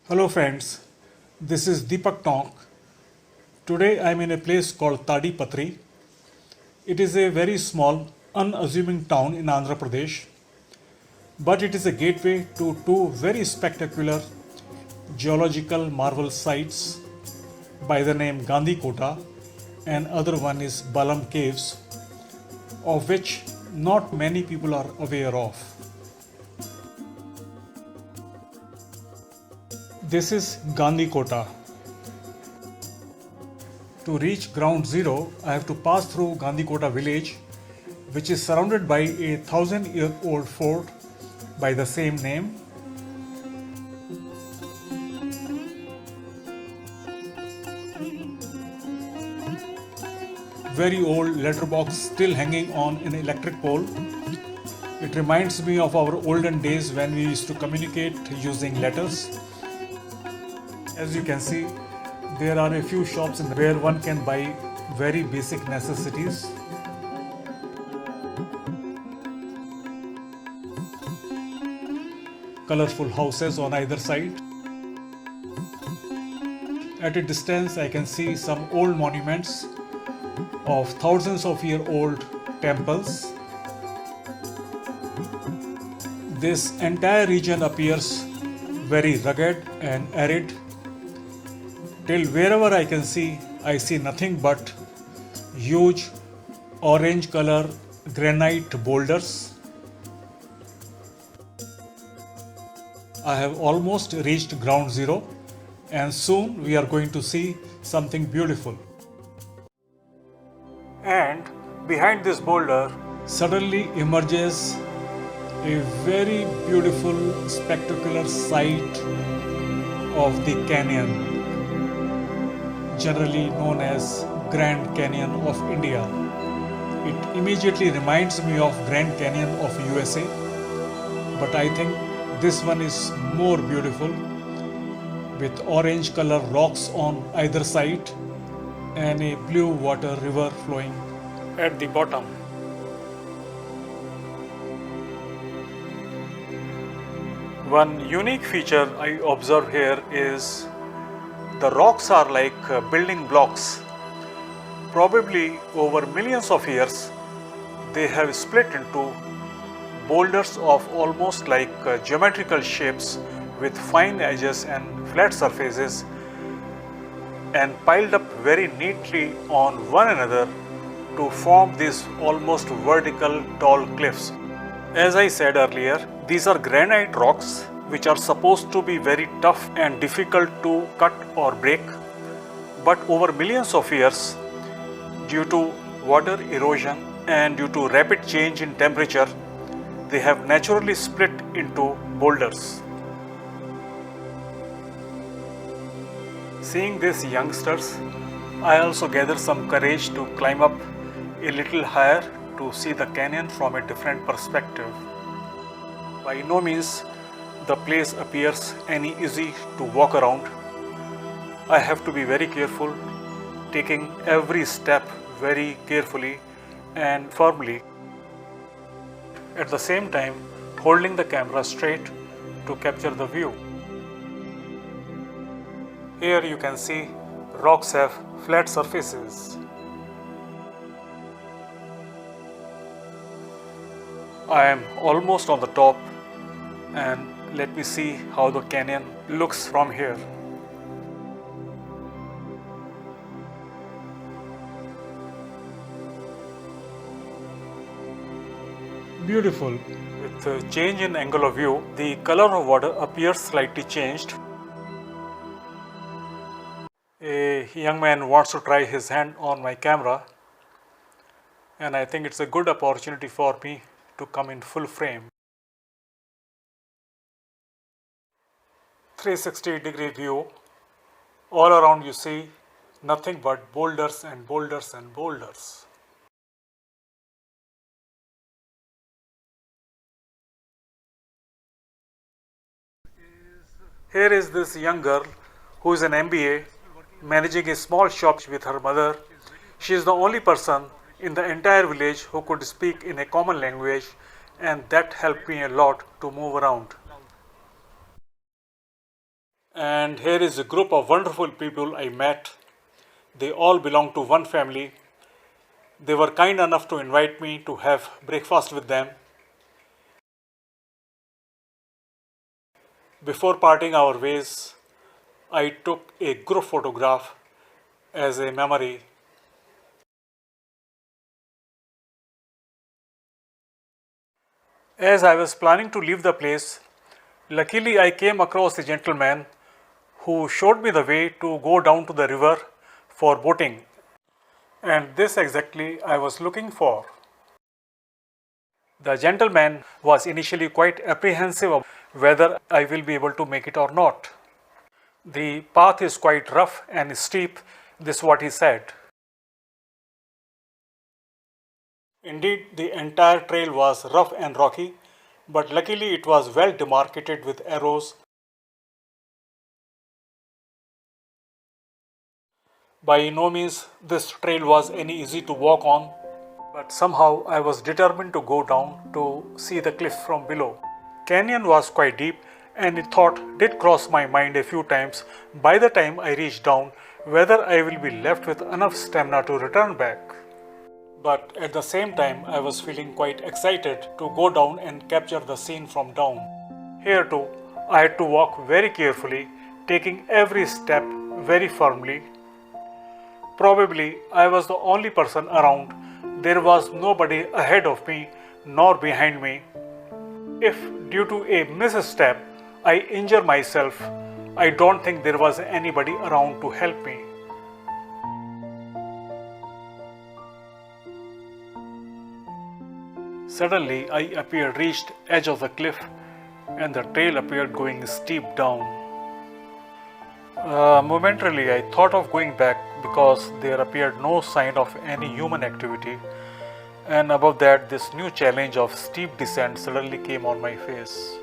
Hello friends, this is Deepak Tonk. Today I am in a place called Tadipatri. It is a very small, unassuming town in Andhra Pradesh, but it is a gateway to two very spectacular geological marvel sites by the name Gandikota and other one is Balam Caves, of which not many people are aware of. This is Gandikota. To reach ground zero, I have to pass through Gandikota village, which is surrounded by a 1,000-year-old fort by the same name. Very old letterbox still hanging on an electric pole. It reminds me of our olden days when we used to communicate using letters. As you can see, there are a few shops where one can buy very basic necessities. Colorful houses on either side. At a distance, I can see some old monuments of thousands of year old temples. This entire region appears very rugged and arid. Till wherever I can see, I see nothing but huge orange color granite boulders. I have almost reached ground zero and soon we are going to see something beautiful. And behind this boulder suddenly emerges a very beautiful spectacular sight of the canyon, generally known as Grand Canyon of India. It immediately reminds me of Grand Canyon of USA, but I think this one is more beautiful with orange color rocks on either side and a blue water river flowing at the bottom. One unique feature I observe here is the rocks are like building blocks. Probably over millions of years, they have split into boulders of almost like geometrical shapes with fine edges and flat surfaces and piled up very neatly on one another to form these almost vertical tall cliffs. As I said earlier, these are granite rocks which are supposed to be very tough and difficult to cut or break, but over millions of years, due to water erosion and due to rapid change in temperature, they have naturally split into boulders. Seeing these youngsters, I also gather some courage to climb up a little higher to see the canyon from a different perspective. By no means the place appears any easy to walk around. I have to be very careful, taking every step very carefully and firmly. At the same time, holding the camera straight to capture the view. Here you can see rocks have flat surfaces. I am almost on the top and let me see how the canyon looks from here. Beautiful. With the change in angle of view, the color of water appears slightly changed. A young man wants to try his hand on my camera, and I think it's a good opportunity for me to come in full frame. 360-degree view. All around you see nothing but boulders and boulders and boulders. Here is this young girl who is an MBA managing a small shop with her mother. She is the only person in the entire village who could speak in a common language, and that helped me a lot to move around. And here is a group of wonderful people I met. They all belong to one family. They were kind enough to invite me to have breakfast with them. Before parting our ways, I took a group photograph as a memory. As I was planning to leave the place, luckily I came across a gentleman who showed me the way to go down to the river for boating. And this exactly I was looking for. The gentleman was initially quite apprehensive of whether I will be able to make it or not. The path is quite rough and steep, this is what he said. Indeed, the entire trail was rough and rocky, but luckily it was well demarcated with arrows. By no means this trail was any easy to walk on, but somehow I was determined to go down to see the cliff from below. Canyon was quite deep and a thought did cross my mind a few times by the time I reached down whether I will be left with enough stamina to return back. But at the same time, I was feeling quite excited to go down and capture the scene from down. Here too, I had to walk very carefully, taking every step very firmly. Probably I was the only person around. There was nobody ahead of me nor behind me. If due to a misstep I injure myself, I don't think there was anybody around to help me. Suddenly I appeared reached edge of the cliff and the trail appeared going steep down. Momentarily I thought of going back because there appeared no sign of any human activity, and above that this new challenge of steep descent suddenly came on my face.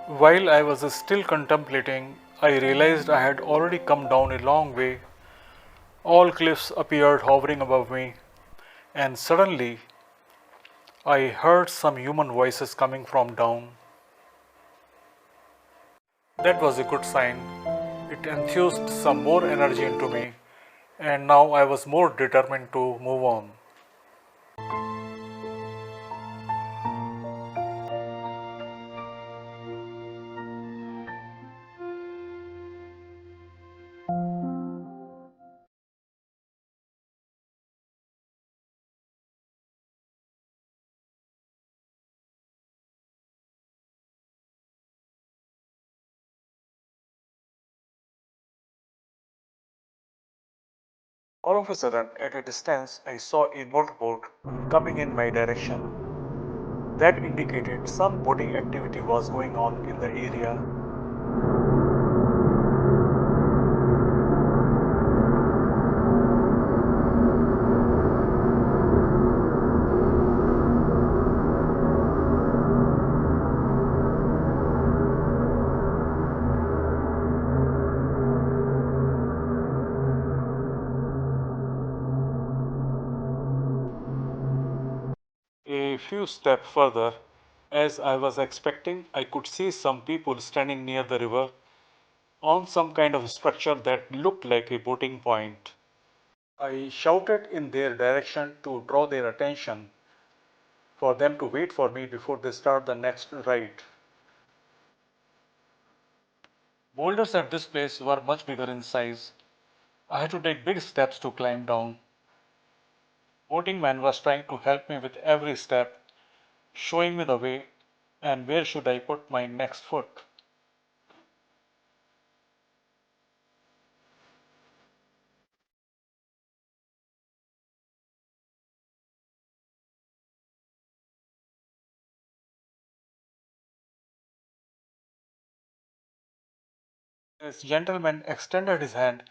While I was still contemplating, I realized I had already come down a long way. All cliffs appeared hovering above me, and suddenly I heard some human voices coming from down. That was a good sign. It enthused some more energy into me, and now I was more determined to move on. All of a sudden, at a distance, I saw a motorboat coming in my direction. That indicated some boating activity was going on in the area. A few steps further, as I was expecting, I could see some people standing near the river on some kind of structure that looked like a boating point. I shouted in their direction to draw their attention for them to wait for me before they start the next ride. Boulders at this place were much bigger in size. I had to take big steps to climb down. Boating man was trying to help me with every step, showing me the way and where should I put my next foot. This gentleman extended his hand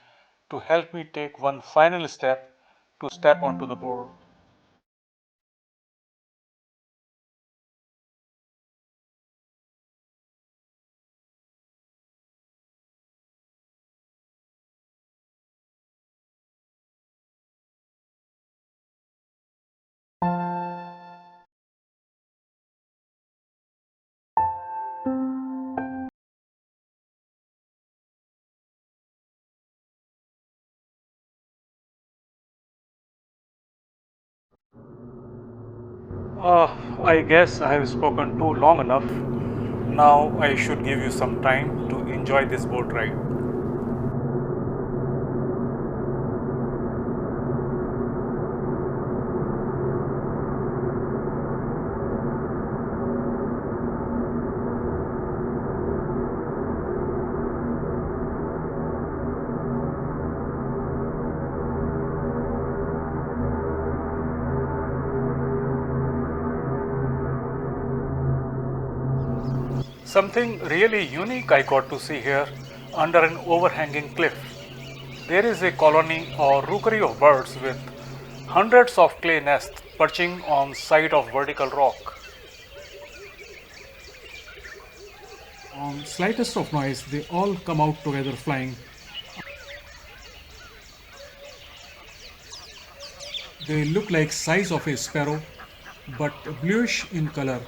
to help me take one final step to step onto the board. I guess I have spoken too long enough. Now I should give you some time to enjoy this boat ride. Something really unique I got to see here under an overhanging cliff. There is a colony or rookery of birds with hundreds of clay nests perching on side of vertical rock. On slightest of noise, they all come out together flying. They look like size of a sparrow, but bluish in color.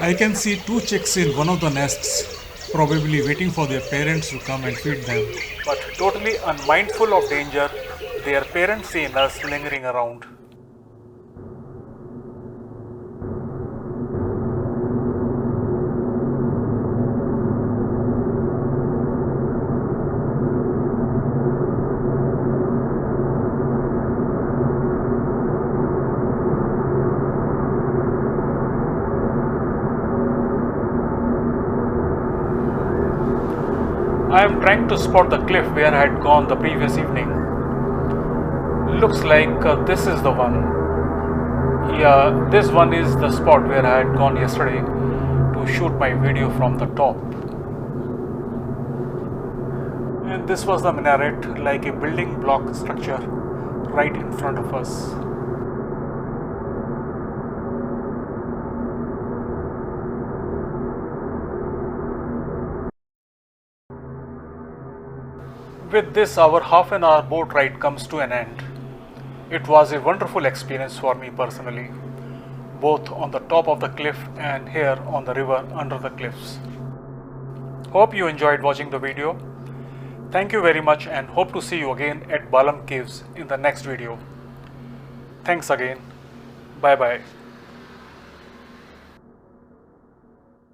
I can see two chicks in one of the nests, probably waiting for their parents to come and feed them. But totally unmindful of danger, their parents see us lingering around. I am trying to spot the cliff where I had gone the previous evening. Looks like this is the one. Yeah, this one is the spot where I had gone yesterday to shoot my video from the top. And this was the minaret, like a building block structure right in front of us. With this, our half an hour boat ride comes to an end. It was a wonderful experience for me personally, both on the top of the cliff and here on the river under the cliffs. Hope you enjoyed watching the video. Thank you very much and hope to see you again at Balam Caves in the next video. Thanks again. Bye bye.